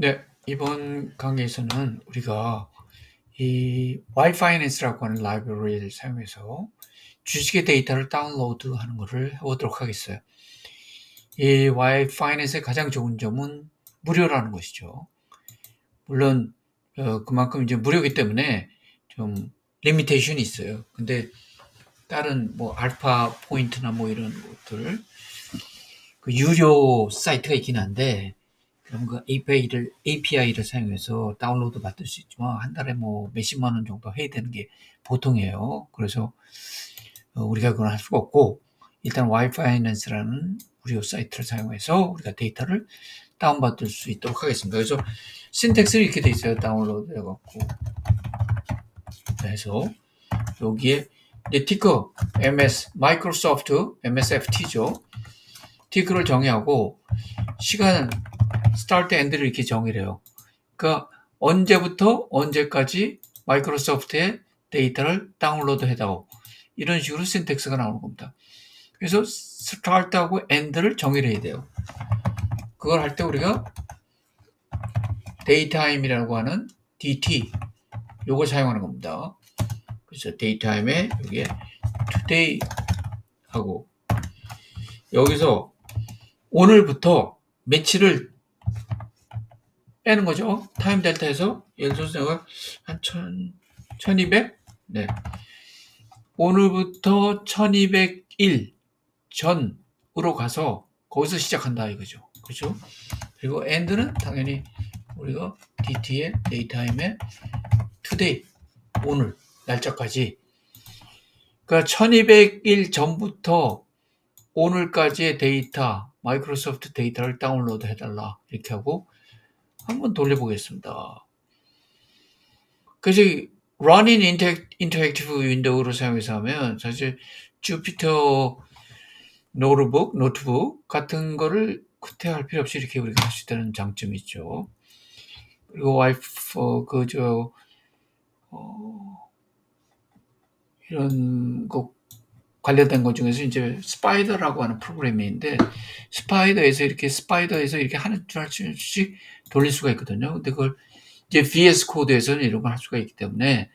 네, 이번 강의에서는 우리가 이 Yfinance라고 하는 라이브러리를 사용해서 주식의 데이터를 다운로드하는 것을 해보도록 하겠어요. 이 Yfinance의 가장 좋은 점은 무료라는 것이죠. 물론 그만큼 이제 무료이기 때문에 좀 리미테이션이 있어요. 근데 다른 뭐 알파 포인트나 뭐 이런 것들 그 유료 사이트가 있긴 한데 그럼 그 API를 사용해서 다운로드 받을 수 있지만 한 달에 뭐 몇십만 원 정도 해야 되는 게 보통이에요. 그래서 우리가 그건 할 수가 없고 일단 Yfinance라는 무료 사이트를 사용해서 우리가 데이터를 다운받을 수 있도록 하겠습니다. 그래서 신텍스는 이렇게 돼 있어요. 다운로드 해갖고 해서 여기에 티커 MS 마이크로소프트 MSFT죠. 티커를 정의하고 시간 스타트 엔드를 이렇게 정의를 해요. 그러니까 언제부터 언제까지 마이크로소프트의 데이터를 다운로드 해다오. 이런 식으로 신텍스가 나오는 겁니다. 그래서 스타트하고 엔드를 정의를 해야 돼요. 그걸 할 때 우리가 데이타임이라고 하는 DT 요걸 사용하는 겁니다. 그래서 데이타임에 여기에 today 하고 여기서 오늘부터 며칠을 빼는 거죠. 타임 델타에서 예를 들어서 내가 한 1200? 네. 오늘부터 1200일 전으로 가서 거기서 시작한다 이거죠. 그렇죠? 그리고 end는 당연히 우리가 DT의 데이타임에 today 오늘 날짜까지 그러니까 1200일 전부터 오늘까지의 데이터 마이크로소프트 데이터를 다운로드 해달라 이렇게 하고 한번 돌려보겠습니다. 그래서 Running Interactive Window를 사용해서 하면 사실 주피터 노트북 같은 거를 구태할 필요 없이 이렇게 우리가 할 수 있다는 장점이 있죠. 그리고 이런 거 관련된 것 중에서 이제 스파이더라고 하는 프로그램이 있는데 스파이더에서 이렇게 하는 줄씩 돌릴 수가 있거든요. 근데 그걸 이제 VS 코드에서는 이런 걸 할 수가 있기 때문에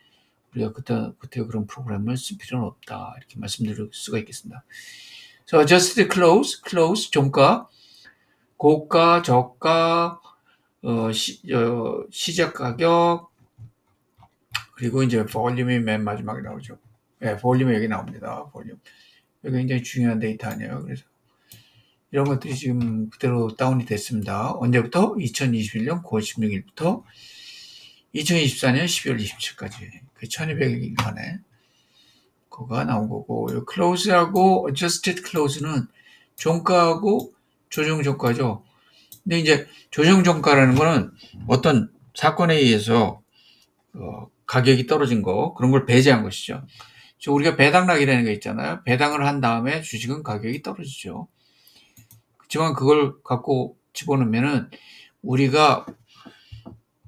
우리가 그때 그런 프로그램을 쓸 필요는 없다. 이렇게 말씀드릴 수가 있겠습니다. So adjusted close, 종가, 고가, 저가, 시작 가격, 그리고 이제 볼륨이 맨 마지막에 나오죠. 네, 볼륨이 여기 나옵니다. 볼륨. 여기 굉장히 중요한 데이터 아니에요. 그래서 이런 것들이 지금 그대로 다운이 됐습니다. 언제부터? 2021년 9월 16일부터 2024년 12월 27일까지 그 1200일 만에 그거가 나온 거고 close하고 adjusted close는 종가하고 조정 종가죠. 근데 이제 조정 종가라는 거는 어떤 사건에 의해서 가격이 떨어진 거 그런 걸 배제한 것이죠. 우리가 배당락이라는 게 있잖아요. 배당을 한 다음에 주식은 가격이 떨어지죠. 그렇지만 그걸 갖고 집어넣으면은 우리가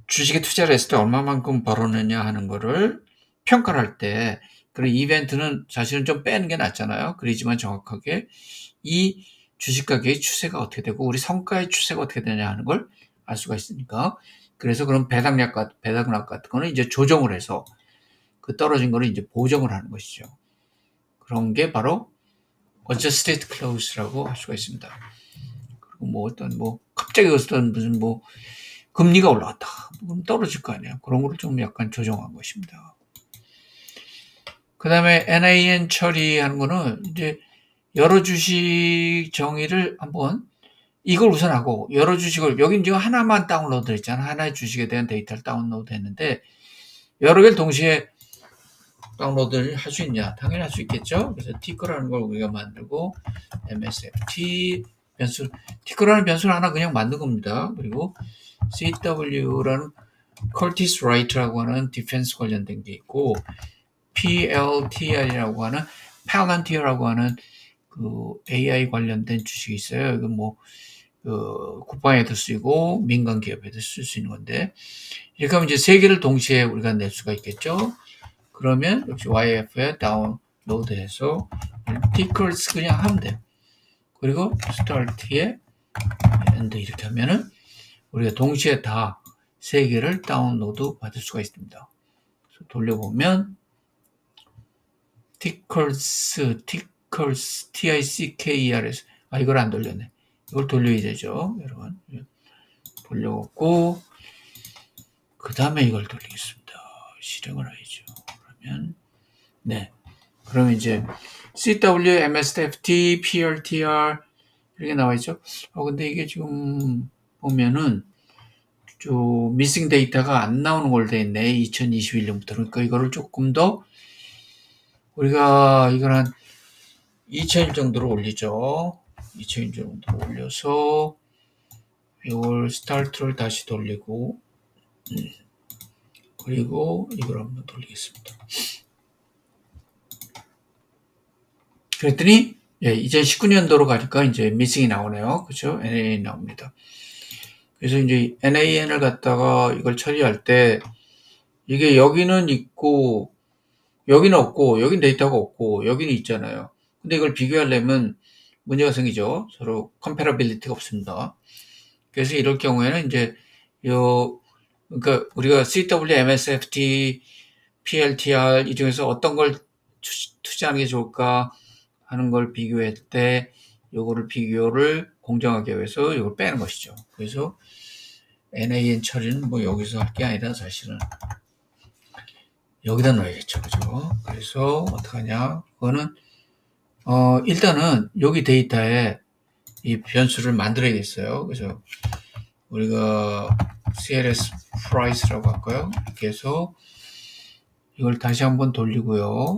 주식에 투자를 했을 때 얼마만큼 벌었느냐 하는 거를 평가를 할 때 그런 이벤트는 사실은 좀 빼는 게 낫잖아요. 그러지만 정확하게 이 주식 가격의 추세가 어떻게 되고 우리 성과의 추세가 어떻게 되냐 하는 걸 알 수가 있으니까 그래서 그런 배당락 같은 거는 이제 조정을 해서 그 떨어진 거를 이제 보정을 하는 것이죠. 그런 게 바로 adjusted close라고 할 수가 있습니다. 그리고 갑자기 무슨 금리가 올라왔다. 그럼 떨어질 거 아니에요. 그런 거를 좀 약간 조정한 것입니다. 그 다음에 NAN 처리하는 거는 이제 여러 주식 정의를 한번 이걸 우선 하고 여러 주식을 여기 지금 하나만 다운로드 했잖아. 하나의 주식에 대한 데이터를 다운로드 했는데 여러 개를 동시에 다운로드를 할 수 있냐? 당연히 할 수 있겠죠. 그래서 티커라는 걸 우리가 만들고 MSFT 변수, 티커라는 변수를 하나 그냥 만든 겁니다. 그리고 CW라는 Curtis Wright라고 하는 디펜스 관련된 게 있고 PLTR이라고 하는 Palantir라고 하는 그 AI 관련된 주식이 있어요. 이건 국방에도 쓰이고 민간 기업에도 쓸 수 있는 건데 이렇게 하면 이제 세 개를 동시에 우리가 낼 수가 있겠죠. 그러면 역시 YF에 다운로드해서 티커스 그냥 하면 돼요. 그리고 스타트에 엔드 이렇게 하면은 우리가 동시에 다 3개를 다운로드 받을 수가 있습니다. 그래서 돌려보면 tickers, tickers, 이걸 안 돌렸네. 이걸 돌려야 되죠, 여러분. 돌려갖고 그 다음에 이걸 돌리겠습니다. 실행을 해야죠. 그러면 네, 그러면 이제 CW, MSFT, PLTR 이렇게 나와있죠. 근데 이게 지금 보면은 미싱 데이터가 안 나오는 걸로 돼 있네. 2021년부터. 그러니까 이거를 조금 더 우리가 이걸 한 2000일 정도로 올리죠. 2000일 정도로 올려서 이걸 스타트를 다시 돌리고 그리고 이걸 한번 돌리겠습니다. 그랬더니 2019년도로 가니까 이제 미싱이 나오네요. 그죠? NAN 나옵니다. 그래서 이제 NAN을 갖다가 이걸 처리할 때 이게 여기는 있고 여기는 없고 여긴 데이터가 없고 여기는 있잖아요. 근데 이걸 비교하려면 문제가 생기죠. 서로 컴패러빌리티가 없습니다. 그래서 이럴 경우에는 이제 그러니까 우리가 CW, MSFT, PLTR 이 중에서 어떤 걸 투자하는 게 좋을까 하는 걸 비교할 때 요거를 비교를 공정하게 위해서 이걸 빼는 것이죠. 그래서 NAN 처리는 뭐 여기서 할 게 아니라 사실은 여기다 넣어야겠죠. 그죠? 그래서 어떡하냐. 그거는 일단은 여기 데이터에 이 변수를 만들어야겠어요. 그래서 우리가 CLS price라고 할까요? 이렇게 해서 이걸 다시 한번 돌리고요.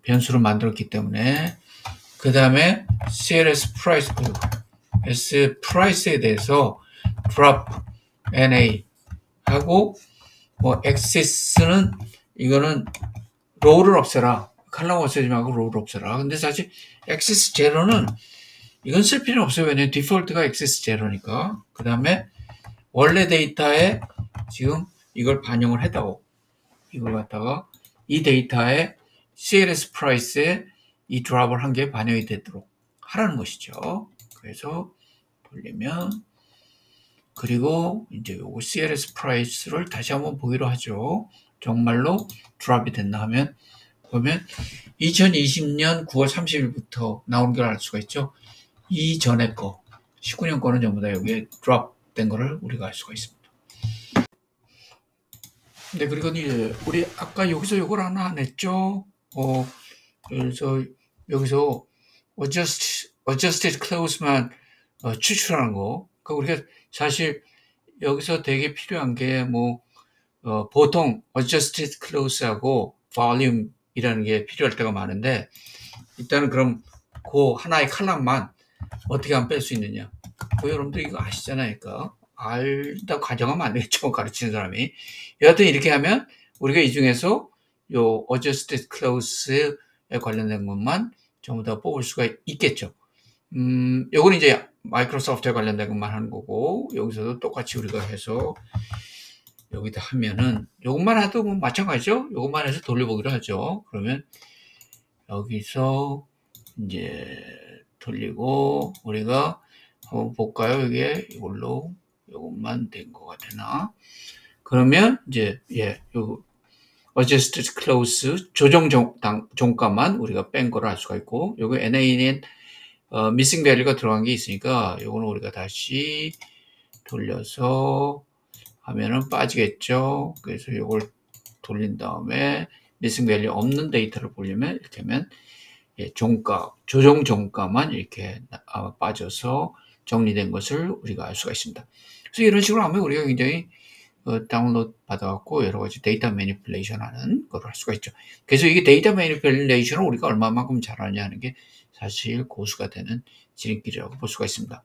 변수를 만들었기 때문에 그 다음에 CLS price, S price에 대해서 drop NA 하고 뭐 access는 이거는 row를 없애라. 칼럼 없애지 말고 row를 없애라. 근데 사실 access 제로는 이건 쓸 필요는 없어요. 왜냐면 디폴트가 access 제로니까. 그 다음에 원래 데이터에 지금 이걸 반영을 했다고. 이걸 갖다가 이 데이터에 CLS 프라이스에 이 드랍을 한 개 반영이 되도록 하라는 것이죠. 그래서 돌리면 그리고 이제 요거 CLS 프라이스를 다시 한번 보기로 하죠. 정말로 드랍이 됐나 하면 보면 2020년 9월 30일부터 나온 걸 알 수가 있죠. 이전에 거 19년 거는 전부 다 여기에 드랍 된 거를 우리가 알 수가 있습니다. 네, 그리고 이제 우리 아까 여기서 이걸 하나 안 했죠. 그래서 여기서 adjusted close만 추출하는 거. 그 우리가 사실 여기서 되게 필요한 게 보통 adjusted close하고 volume이라는 게 필요할 때가 많은데 일단은 그럼 그 하나의 칼럼만 어떻게 하면 뺄 수 있느냐. 여러분들 이거 아시잖아요. 그러니까 알다 가정하면 안 되겠죠. 가르치는 사람이. 여하튼 이렇게 하면 우리가 이 중에서 요 adjusted clause에 관련된 것만 전부 다 뽑을 수가 있겠죠. 요건 이제 마이크로소프트에 관련된 것만 하는 거고 여기서도 똑같이 우리가 해서 여기다 하면은 요것만 해도 뭐 마찬가지죠. 요것만 해서 돌려보기로 하죠. 그러면 여기서 이제 돌리고 우리가 한번 볼까요? 이게 이걸로 요것만 된 것 같으나 그러면 이제 요 adjusted close 조정 종가만 우리가 뺀 거를 알 수가 있고 요거 NA는 missing value가 들어간 게 있으니까 요거는 우리가 다시 돌려서 하면은 빠지겠죠. 그래서 요걸 돌린 다음에 missing value 없는 데이터를 보려면 이렇게 하면 종가, 조정 종가만 이렇게 빠져서 정리된 것을 우리가 알 수가 있습니다. 그래서 이런 식으로 하면 우리가 굉장히 다운로드 받아갖고 여러 가지 데이터 매니플레이션 하는 걸 할 수가 있죠. 그래서 이게 데이터 매니플레이션을 우리가 얼마만큼 잘하냐 하는 게 사실 고수가 되는 지름길이라고 볼 수가 있습니다.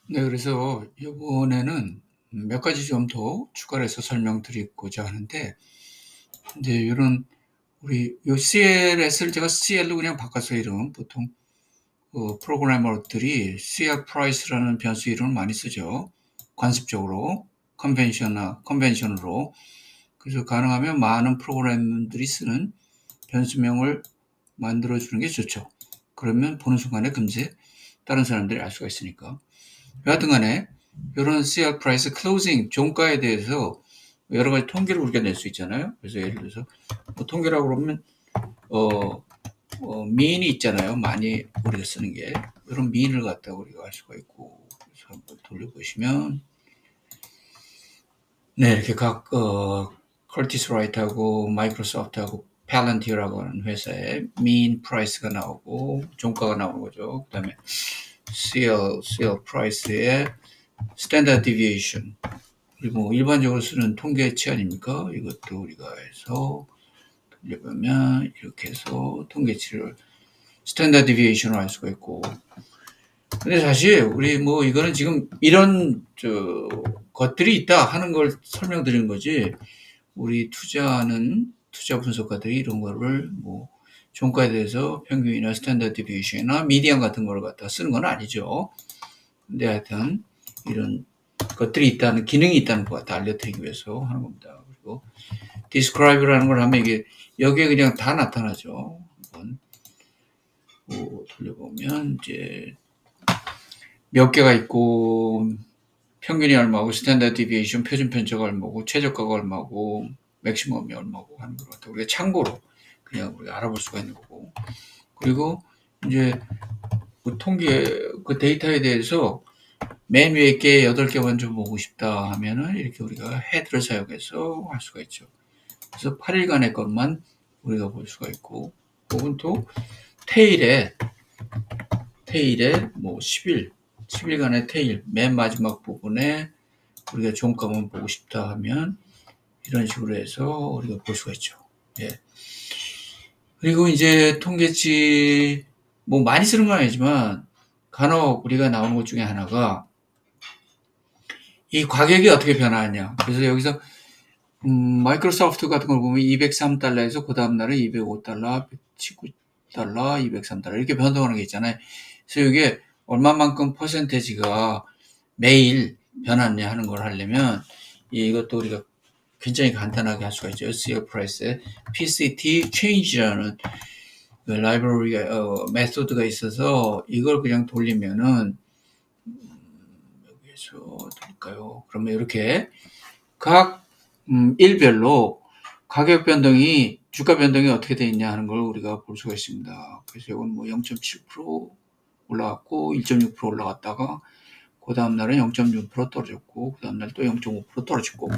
네, 그래서 이번에는 몇 가지 좀 더 추가를 해서 설명드리고자 하는데, 이제 이런 우리 요 CLS를 제가 CL로 그냥 바꿔서 이름 보통 프로그래머들이 CL price라는 변수 이름을 많이 쓰죠. 관습적으로 컨벤션으로. 그래서 가능하면 많은 프로그램들이 쓰는 변수명을 만들어 주는 게 좋죠. 그러면 보는 순간에 금세 다른 사람들이 알 수가 있으니까. 여하튼 간에 이런 CL 프라이스 클로징 종가에 대해서 여러 가지 통계를 우리가 낼 수 있잖아요. 그래서 예를 들어서 뭐 통계라고 그러면 미인이 있잖아요. 많이 우리가 쓰는 게 이런 미인을 갖다가 우리가 알 수가 있고, 그래서 한번 돌려보시면 네, 이렇게 각 커티스 라이트하고 마이크로소프트하고 팔란티어라고 하는 회사의 mean price가 나오고 종가가 나오는 거죠. 그다음에 CL price의 standard deviation, 그리고 뭐 일반적으로 쓰는 통계치 아닙니까? 이것도 우리가 해서 돌려보면 이렇게 해서 통계치를 스탠다드 디비에이션으로 알 수가 있고. 근데 사실 우리 뭐 이거는 지금 이런 것들이 있다 하는 걸 설명드리는 거지, 우리 투자하는 투자 분석가들이 이런 거를 뭐 종가에 대해서 평균이나 스탠다드 디비에이션이나 미디안 같은 걸 갖다 쓰는 건 아니죠. 근데 하여튼 이런 것들이 있다는, 기능이 있다는 것 같아 알려드리기 위해서 하는 겁니다. 그리고 describe라는 걸 하면 이게 여기에 그냥 다 나타나죠. 한번 돌려보면 이제 몇 개가 있고 평균이 얼마고 스탠다드 디비에이션 표준 편차가 얼마고 최저가가 얼마고 맥시멈이 얼마고 하는 것 같아요. 우리가 참고로 그냥 우리가 알아볼 수가 있는 거고. 그리고 이제 그 통계 그 데이터에 대해서 맨 위에 게 8개 먼저 보고 싶다 하면은 이렇게 우리가 헤드를 사용해서 할 수가 있죠. 그래서 8일간의 것만 우리가 볼 수가 있고, 혹은 또 테일에 뭐 10일간의 테일 맨 마지막 부분에 우리가 종가만 보고 싶다 하면 이런 식으로 해서 우리가 볼 수가 있죠. 예. 그리고 이제 통계치 뭐 많이 쓰는 건 아니지만 간혹 우리가 나오는 것 중에 하나가 이 가격이 어떻게 변화하냐. 그래서 여기서 마이크로소프트 같은 걸 보면 203달러에서 그 다음날은 205달러, 119달러, 203달러 이렇게 변동하는 게 있잖아요. 그래서 이게 얼마만큼 퍼센테이지가 매일 변하느냐 하는 걸 하려면 이것도 우리가 굉장히 간단하게 할 수가 있죠. CL 프라이스에 PCT change라는 라이브러리가 메소드가 있어서 이걸 그냥 돌리면은 여기에서 될까요? 그러면 이렇게 각 일별로 가격 변동이, 주가 변동이 어떻게 되어 있냐 하는 걸 우리가 볼 수가 있습니다. 그래서 이건 뭐 0.7% 올라갔고 1.6% 올라갔다가 그 다음날은 0.6% 떨어졌고 그 다음날 또 0.5% 떨어졌고.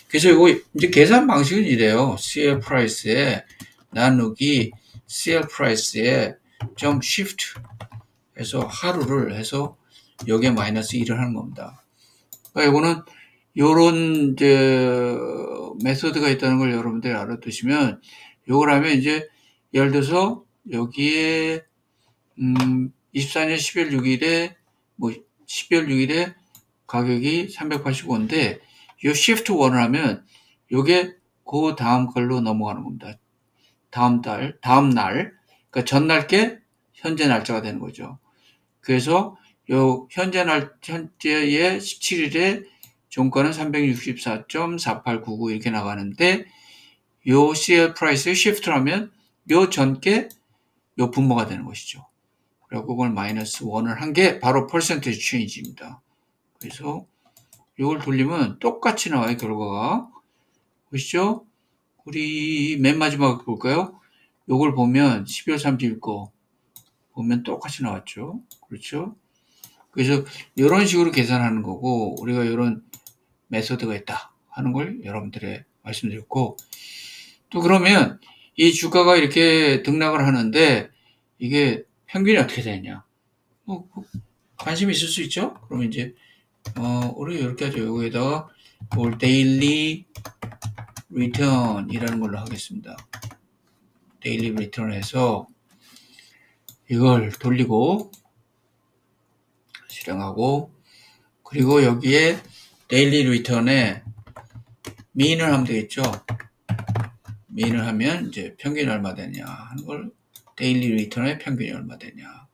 그래서 이거 이제 계산 방식은 이래요. CL 프라이스에 나누기 CL 프라이스에 점 시프트 해서 하루를 해서 여기에 마이너스 1을 하는 겁니다. 그러니까 이거는 요런 이제 메소드가 있다는 걸 여러분들이 알아두시면, 요걸 하면 이제 예를 들어서 여기에 24년 12월 6일에 뭐 12월 6일에 가격이 385인데 요 shift 1을 하면 요게 그 다음 걸로 넘어가는 겁니다. 다음 날, 그러니까 전날 게 현재 날짜가 되는 거죠. 그래서 요 현재의 17일에 종가는 364.4899 이렇게 나가는데, 요 CL 프라이스에 시프트를 하면 요 전께 요 분모가 되는 것이죠. 그리고 그걸 마이너스 1을 한 게 바로 퍼센테이지 체인지입니다. 그래서 이걸 돌리면 똑같이 나와요, 결과가. 보시죠? 우리 맨 마지막 볼까요? 요걸 보면 12월 30일 거 보면 똑같이 나왔죠. 그렇죠? 그래서 이런 식으로 계산하는 거고, 우리가 이런 메소드가 있다 하는 걸 여러분들에 말씀드렸고, 또 그러면 이 주가가 이렇게 등락을 하는데 이게 평균이 어떻게 되냐? 뭐 관심이 있을 수 있죠? 그러면 이제 우리 이렇게 하죠. 여기에다가 뭘 데일리 리턴이라는 걸로 하겠습니다. 데일리 리턴을 해서 이걸 돌리고 실행하고, 그리고 여기에 데일리 리턴에 mean을 하면 되겠죠. mean을 하면 이제 평균이 얼마 되냐 하는 걸, 데일리 리턴의 평균이 얼마 되냐.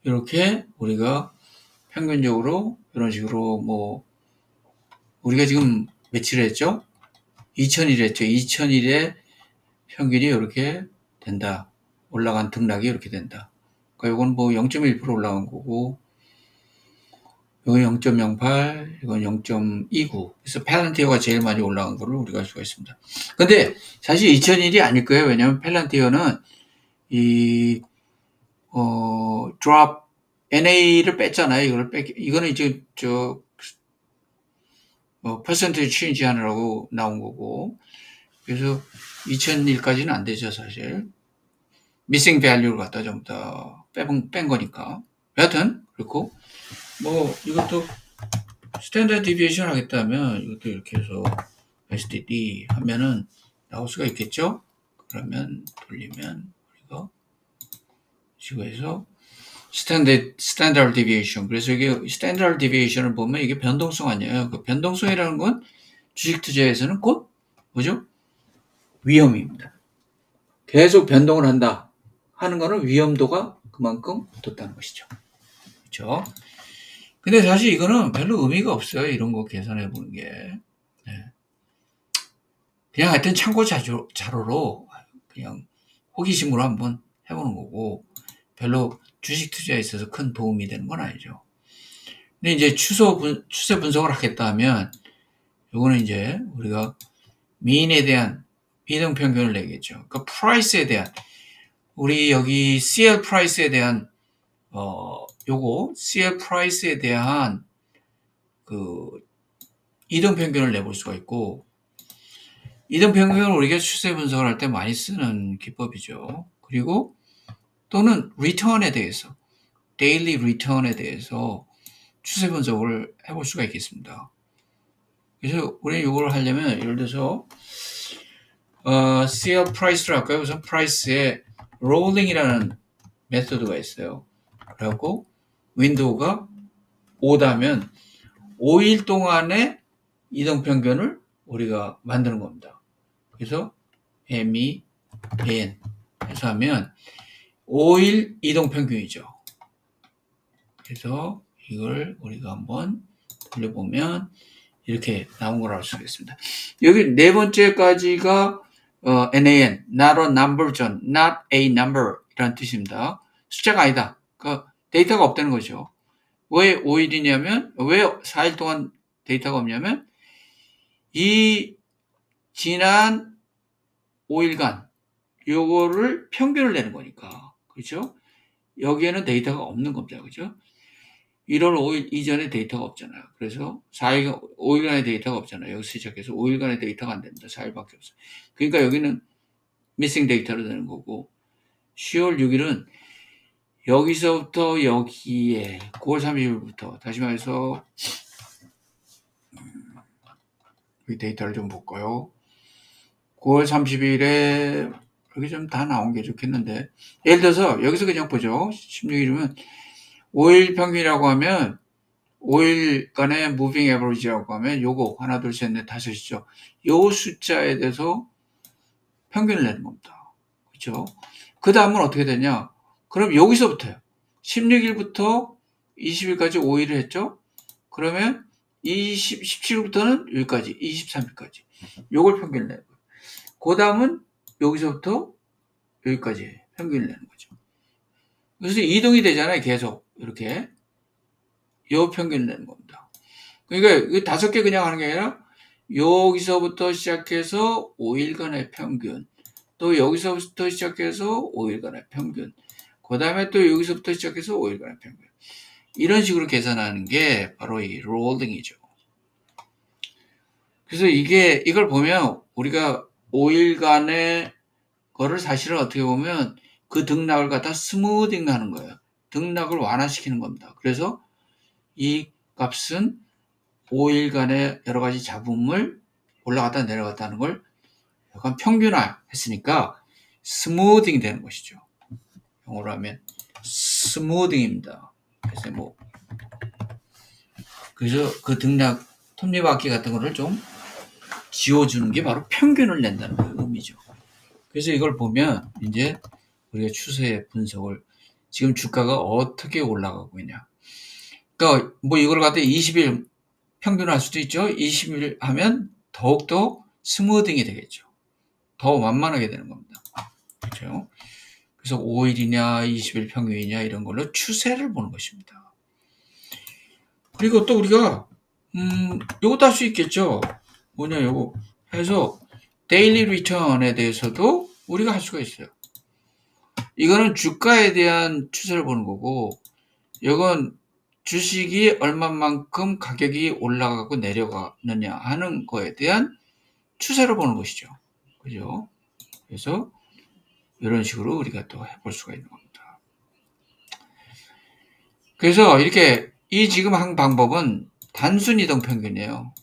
이렇게 우리가 평균적으로 이런 식으로 뭐 우리가 지금 며칠 했죠? 2000일 했죠. 2000일에 평균이 이렇게 된다. 올라간 등락이 이렇게 된다. 그러니까 요건 뭐 0.1% 올라간 거고, 이건 0.08, 이건 0.29. 그래서 펠란티어가 제일 많이 올라간 거를 우리가 알 수가 있습니다. 근데 사실 2001이 아닐 거예요. 왜냐하면 펠란티어는 drop, NA를 뺐잖아요. 이거는 이제, 퍼센트 체인지 하느라고 나온 거고. 그래서 2001까지는 안 되죠, 사실. missing value를 갖다 전부 다 뺀 거니까. 여하튼, 그렇고, 이것도 스탠다드 디비에이션 하겠다면, 이것도 이렇게 해서 STD 하면은 나올 수가 있겠죠? 그러면 돌리면, 우리가, 지구에서 스탠다드 디비에이션. 그래서 이게 스탠다드 디비에이션을 보면 이게 변동성 아니에요. 그 변동성이라는 건 주식 투자에서는 곧, 뭐죠? 위험입니다. 계속 변동을 한다 하는 거는 위험도가 그만큼 붙었다는 것이죠. 그렇죠? 근데 사실 이거는 별로 의미가 없어요. 이런 거 계산해 보는 게. 네. 그냥 하여튼 참고 자료로 그냥 호기심으로 한번 해보는 거고, 별로 주식 투자에 있어서 큰 도움이 되는 건 아니죠. 근데 이제 추세 분석을 하겠다 하면, 요거는 이제 우리가 미인에 대한 이동평균을 내겠죠. 그러니까 프라이스에 대한, 우리 여기 CL 프라이스에 대한, CL 프라이스에 대한 그 이동평균을 내볼 수가 있고, 이동평균은 우리가 추세 분석을 할 때 많이 쓰는 기법이죠. 그리고 또는 리턴에 대해서, 데일리 리턴에 대해서 추세 분석을 해볼 수가 있겠습니다. 그래서 우리는 이걸 하려면 예를 들어서 CL 프라이스를 할까요? 우선 프라이스에 롤링이라는 메소드가 있어요. 그리고 윈도우가 5다면 5일 동안의 이동평균을 우리가 만드는 겁니다. 그래서 MEN 해서 하면 5일 이동평균이죠. 그래서 이걸 우리가 한번 돌려보면 이렇게 나온 걸 알 수가 있습니다. 여기 네 번째까지가 NAN, not a number 전, not a number 이라는 뜻입니다. 숫자가 아니다. 그러니까 데이터가 없다는 거죠. 왜 5일이냐면, 왜 4일 동안 데이터가 없냐면, 이 지난 5일간 요거를 평균을 내는 거니까. 그렇죠? 여기에는 데이터가 없는 겁니다. 그렇죠? 1월 5일 이전에 데이터가 없잖아요. 그래서 5일간의 데이터가 없잖아요. 여기서 시작해서 5일간의 데이터가 안 됩니다. 4일밖에 없어요. 그러니까 여기는 미싱 데이터로 되는 거고, 10월 6일은 여기서부터 여기에 9월 30일부터 다시 말해서 이 데이터를 좀 볼까요? 9월 30일에 여기 좀 다 나온 게 좋겠는데, 예를 들어서 여기서 그냥 보죠. 16일이면 5일 평균이라고 하면 5일간의 무빙 에버리지라고 하면 요거 하나 둘 셋 넷 다섯이죠. 요 숫자에 대해서 평균을 내는 겁니다. 그렇죠? 그 다음은 어떻게 되냐? 그럼 여기서부터요. 16일부터 20일까지 5일을 했죠? 그러면 17일부터는 여기까지, 23일까지. 요걸 평균을 내는 거예요. 그 다음은 여기서부터 여기까지 평균을 내는 거죠. 그래서 이동이 되잖아요. 계속. 이렇게. 요 평균을 내는 겁니다. 그러니까 5개 그냥 하는 게 아니라 여기서부터 시작해서 5일간의 평균. 또 여기서부터 시작해서 5일간의 평균. 그 다음에 또 여기서부터 시작해서 5일간의 평균. 이런 식으로 계산하는 게 바로 이 롤링이죠. 그래서 이걸 보면 우리가 5일간의 거를 사실은 어떻게 보면 그 등락을 갖다 스무딩 하는 거예요. 등락을 완화시키는 겁니다. 그래서 이 값은 5일간의 여러 가지 잡음을 올라갔다 내려갔다 하는 걸 약간 평균화 했으니까 스무딩 되는 것이죠. 영어로 하면 스무딩입니다. 그래서 그 등락 톱니바퀴 같은 거를 좀 지워주는 게 바로 평균을 낸다는 의미죠. 그래서 이걸 보면 이제 우리가 추세 분석을 지금 주가가 어떻게 올라가고 있냐. 그러니까 이걸 갖다 20일 평균할 수도 있죠. 20일 하면 더욱더 스무딩이 되겠죠. 더 완만하게 되는 겁니다. 그렇죠? 그래서 5일이냐 20일 평균이냐 이런 걸로 추세를 보는 것입니다. 그리고 또 우리가 요것도 할 수 있겠죠. 뭐냐 요거 해서 데일리 리턴에 대해서도 우리가 할 수가 있어요. 이거는 주가에 대한 추세를 보는 거고, 이건 주식이 얼마만큼 가격이 올라가고 내려가느냐 하는 거에 대한 추세를 보는 것이죠. 그죠? 그래서 이런 식으로 우리가 또 해볼 수가 있는 겁니다. 그래서 이렇게 이 지금 한 방법은 단순 이동 평균이에요.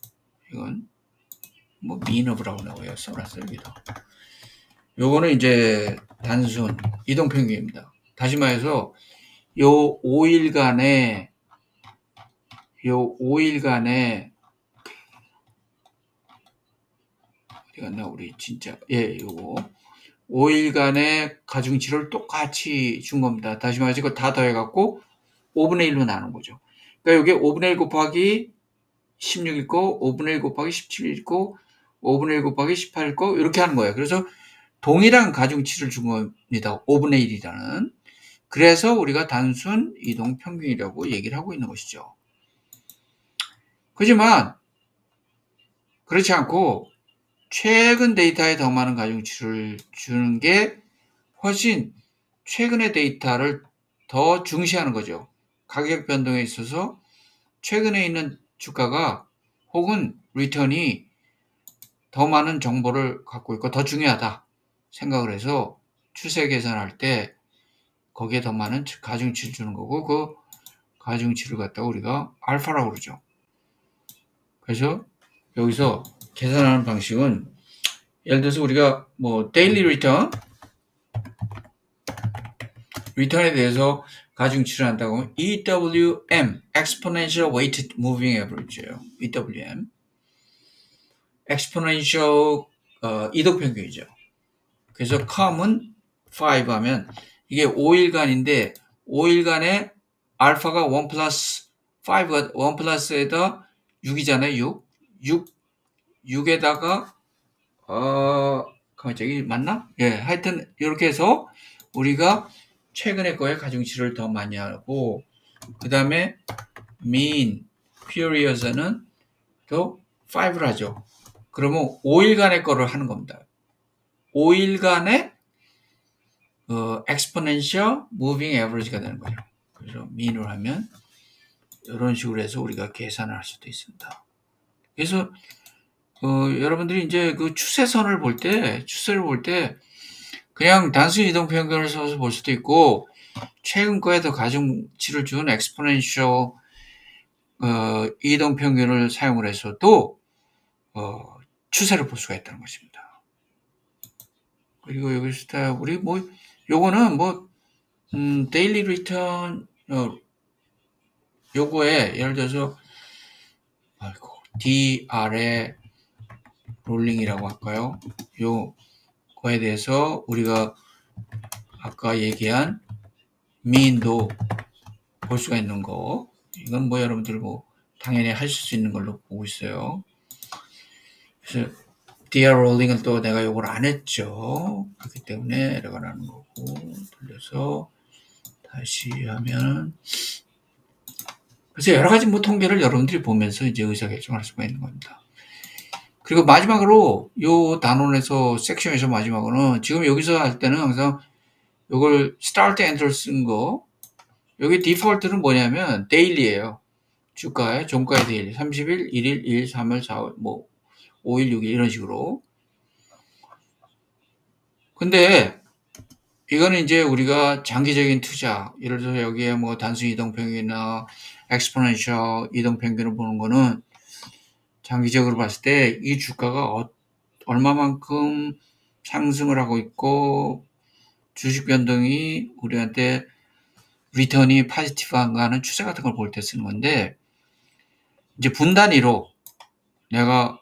이건 뭐 미너브라고 나와요. 써놨어요. 여기도. 요거는 이제 단순 이동 평균입니다. 다시 말해서 요 5일간의 어디 갔나 우리 진짜 요거 5일간의 가중치를 똑같이 준 겁니다. 다시 말해서 이거 다 더해갖고 5분의 1로 나눈 거죠. 그러니까 이게 5분의 1 곱하기 16일 거, 5분의 1 곱하기 17일 거, 5분의 1 곱하기 18일 거 이렇게 하는 거예요. 그래서 동일한 가중치를 준 겁니다. 5분의 1이라는. 그래서 우리가 단순 이동 평균이라고 얘기를 하고 있는 것이죠. 그렇지만 그렇지 않고 최근 데이터에 더 많은 가중치를 주는 게 훨씬 최근의 데이터를 더 중시하는 거죠. 가격 변동에 있어서 최근에 있는 주가가 혹은 리턴이 더 많은 정보를 갖고 있고 더 중요하다 생각을 해서 추세 계산할 때 거기에 더 많은 가중치를 주는 거고, 그 가중치를 갖다가 우리가 알파라고 그러죠. 그래서 여기서 계산하는 방식은 예를 들어서 우리가 뭐 데일리 리턴에 대해서 가중치를 한다고 하면 EWM, Exponential Weighted Moving Average예요. EWM, Exponential 이동평균이죠. 그래서 com은 5 하면 이게 5일간인데 5일간에 알파가 1 플러스 5가 1 플러스에다 6이잖아요. 6에다가 갑자기 맞나? 예, 하여튼 이렇게 해서 우리가 최근의 거에 가중치를 더 많이 하고, 그 다음에 mean periods는 또 5를 하죠. 그러면 5일간의 거를 하는 겁니다. 5일간의 exponential moving average가 되는 거죠. 그래서 mean을 하면 이런 식으로 해서 우리가 계산을 할 수도 있습니다. 그래서 여러분들이 이제 그 추세를 볼 때 그냥 단순 이동 평균을 써서 볼 수도 있고, 최근 거에 더 가중치를 준 exponential 이동 평균을 사용을 해서도 추세를 볼 수가 있다는 것입니다. 그리고 여기서 우리 뭐 요거는 뭐 데일리 리턴 요거에 예를 들어서 DR의 롤링이라고 할까요? 요거에 대해서 우리가 아까 얘기한 mean도 볼 수가 있는 거, 이건 뭐 여러분들 뭐 당연히 하실 수 있는 걸로 보고 있어요. 그래서 DR 롤링은 또 내가 요걸 안 했죠. 그렇기 때문에 에러가 나는 거고, 돌려서 다시 하면, 그래서 여러 가지 뭐 통계를 여러분들이 보면서 이제 의사결정할 수가 있는 겁니다. 그리고 마지막으로 요 단원에서 섹션에서 마지막으로는 지금 여기서 할 때는 항상 요걸 start end를 쓴 거, 여기 디폴트는 뭐냐면 데일리예요. 주가의 종가의 데일리 30일, 1일, 2일, 3일, 4일, 뭐 5일, 6일 이런 식으로. 근데 이거는 이제 우리가 장기적인 투자, 예를 들어서 여기에 뭐 단순 이동평균이나 엑스포넨셜 이동평균을 보는 거는 장기적으로 봤을 때 이 주가가 얼마만큼 상승을 하고 있고 주식 변동이 우리한테 리턴이 포지티브한가 하는 추세 같은 걸 볼 때 쓰는 건데, 이제 분 단위로 내가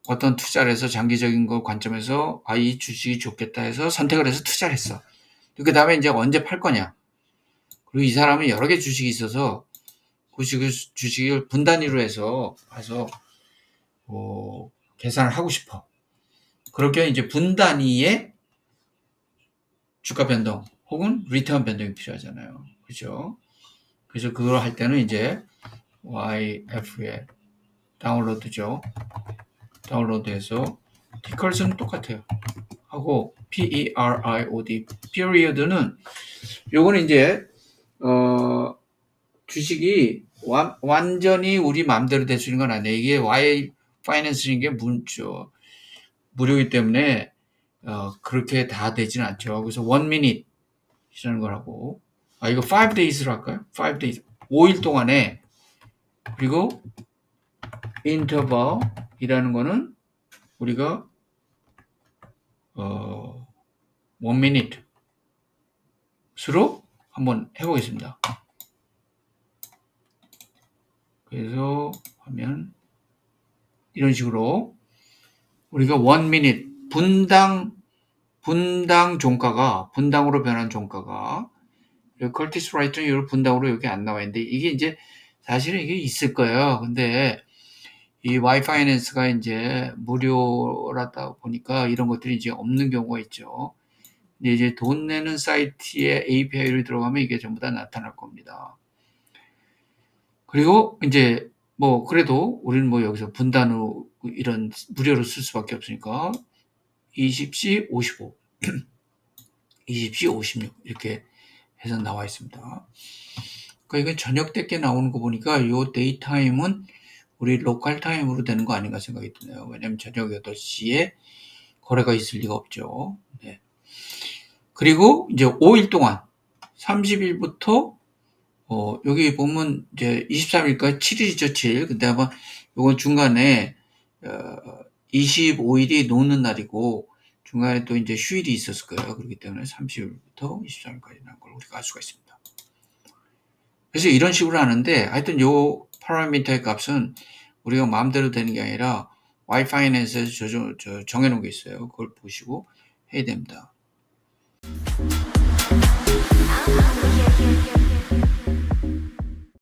어떤 투자를 해서 장기적인 거 관점에서 이 주식이 좋겠다 해서 선택을 해서 투자를 했어. 그 다음에 이제 언제 팔 거냐. 그리고 이 사람은 여러 개 주식이 있어서 그 주식을 분 단위로 해서 봐서 계산을 하고 싶어. 그렇게 이제 분 단위의 주가 변동 혹은 리턴 변동이 필요하잖아요. 그죠? 그래서 그걸 할 때는 이제 YFL 다운로드죠. 다운로드해서 티컬스는 똑같아요. 하고 PERIOD period는 요거는 이제 주식이 완전히 우리 마음대로 될 수 있는 건 아니에요. 이게 Y 파이낸스인 게 무료이기 때문에 그렇게 다 되지는 않죠. 그래서 1미닛이라는 거라고. 이거 5days로 할까요? 5days. 5일 동안에. 그리고 interval이라는 거는 우리가 1미닛으로 한번 해보겠습니다. 그래서 하면 이런 식으로 우리가 1미닛 분당 종가가 분당으로 변한 종가가 컬티스 라이트는 이 분당으로 여기 안 나와 있는데 이게 이제 사실은 이게 있을 거예요. 근데 이 와이파이낸스가 이제 무료라다 보니까 이런 것들이 이제 없는 경우가 있죠. 근데 이제 돈 내는 사이트에 API를 들어가면 이게 전부 다 나타날 겁니다. 그리고 이제 뭐 그래도 우리는 뭐 여기서 분단으로 이런 무료로 쓸 수밖에 없으니까 20시 55, 20시 56 이렇게 해서 나와 있습니다. 그러니까 이건 저녁 때께 나오는 거 보니까 이 데이 타임은 우리 로컬 타임으로 되는 거 아닌가 생각이 드네요. 왜냐면 저녁 8시에 거래가 있을 리가 없죠. 네. 그리고 이제 5일 동안 30일부터 여기 보면 이제 23일까지 7일이죠, 7일. 근데 아마 요건 중간에 25일이 노는 날이고 중간에 또 이제 휴일이 있었을 거예요. 그렇기 때문에 30일부터 23일까지 난 걸 우리가 알 수가 있습니다. 그래서 이런 식으로 하는데 하여튼 요 파라미터의 값은 우리가 마음대로 되는 게 아니라 와이파이낸스에서 정해놓은 게 있어요. 그걸 보시고 해야 됩니다.